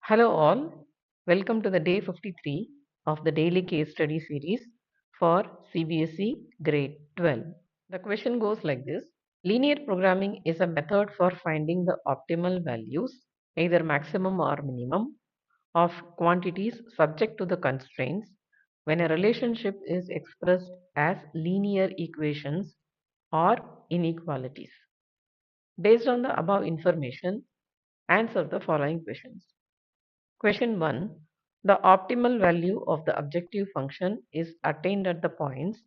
Hello, all. Welcome to the day 53 of the daily case study series for CBSE grade 12. The question goes like this: linear programming is a method for finding the optimal values, either maximum or minimum, of quantities subject to the constraints when a relationship is expressed as linear equations or inequalities. Based on the above information, answer the following questions. Question 1. The optimal value of the objective function is attained at the points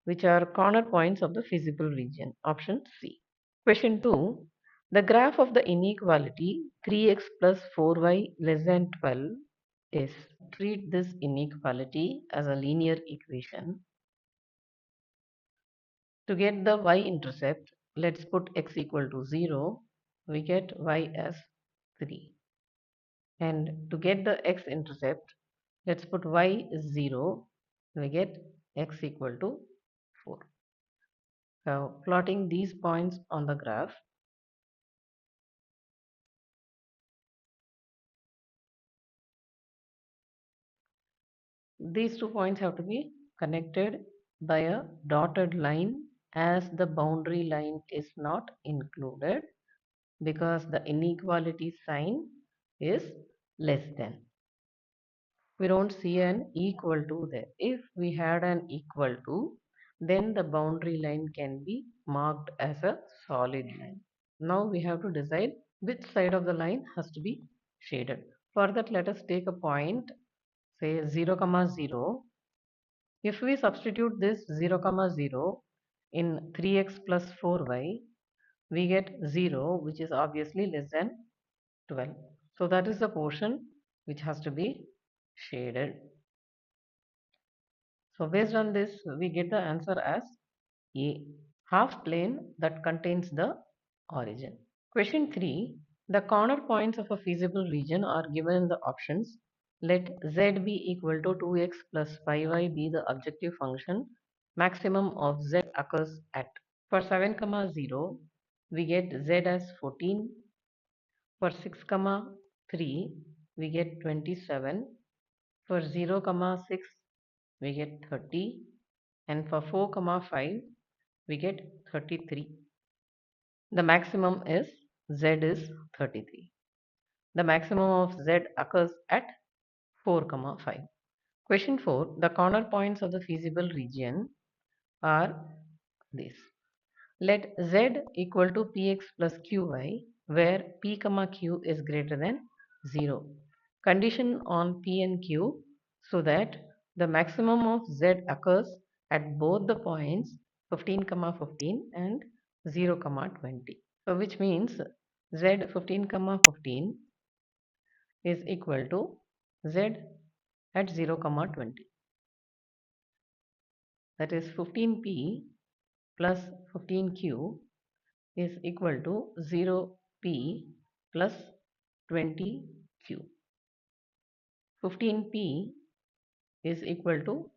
which are corner points of the feasible region. Option C. Question 2. The graph of the inequality 3x plus 4y less than 12 is. Treat this inequality as a linear equation. To get the y-intercept, let's put x equal to 0. We get y as 3. And to get the x-intercept, let's put y is 0. We get x equal to 4. Now, plotting these points on the graph, these 2 points have to be connected by a dotted line, as the boundary line is not included because the inequality sign is less than. We don't see an equal to there. If we had an equal to, then the boundary line can be marked as a solid line. Now we have to decide which side of the line has to be shaded. For that, let us take a point, say 0 comma 0. If we substitute this 0 comma 0 in 3x plus 4y, we get 0, which is obviously less than 12. So that is the portion which has to be shaded. So based on this, we get the answer as A, half plane that contains the origin. Question 3. The corner points of a feasible region are given in the options. Let z be equal to 2x plus 5y be the objective function. Maximum of z occurs at. For 7, 0, we get z as 14. For 6, 3, we get 27. For 0, 6, we get 30, and for 4, 5, we get 33. The maximum is z is 33. The maximum of z occurs at 4, 5. Question 4. The corner points of the feasible region are this. Let z equal to px plus qy, where p, q is greater than 0. Condition on p and q so that the maximum of z occurs at both the points 15, 15 and 0, 20. So which means z 15, 15 is equal to z at 0, 20. That is 15p plus 15q is equal to 0p plus 20q. 15p is equal to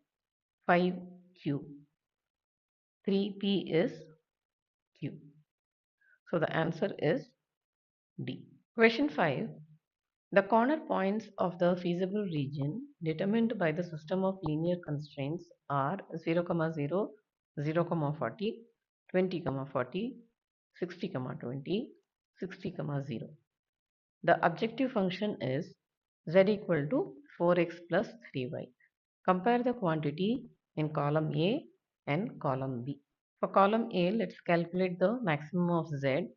5q. 3p is q. So the answer is D. Question 5. The corner points of the feasible region determined by the system of linear constraints are 0, 0, 0, 40, 20, 40, 60, 20, 60, 0. The objective function is z equal to 4x plus 3y. Compare the quantity in column A and column B. For column A, let's calculate the maximum of z.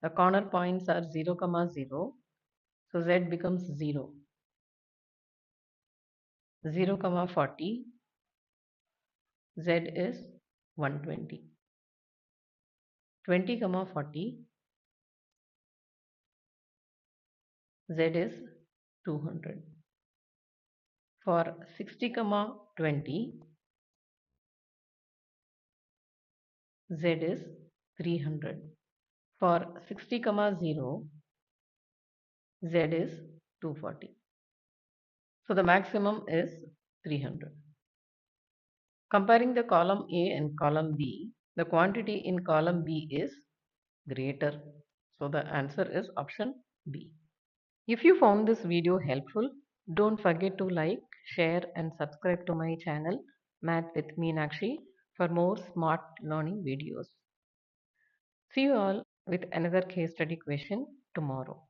The corner points are 0, 0. So z becomes 0. 0, 40, z is 120. 20, 40, z is 200. For 60, 20, z is 300. For 60, 0, z is 240. So the maximum is 300. Comparing the column A and column B, the quantity in column B is greater. So the answer is option B. If you found this video helpful, don't forget to like, share, and subscribe to my channel, Math with Meenakshi, for more smart learning videos. See you all with another case study question tomorrow.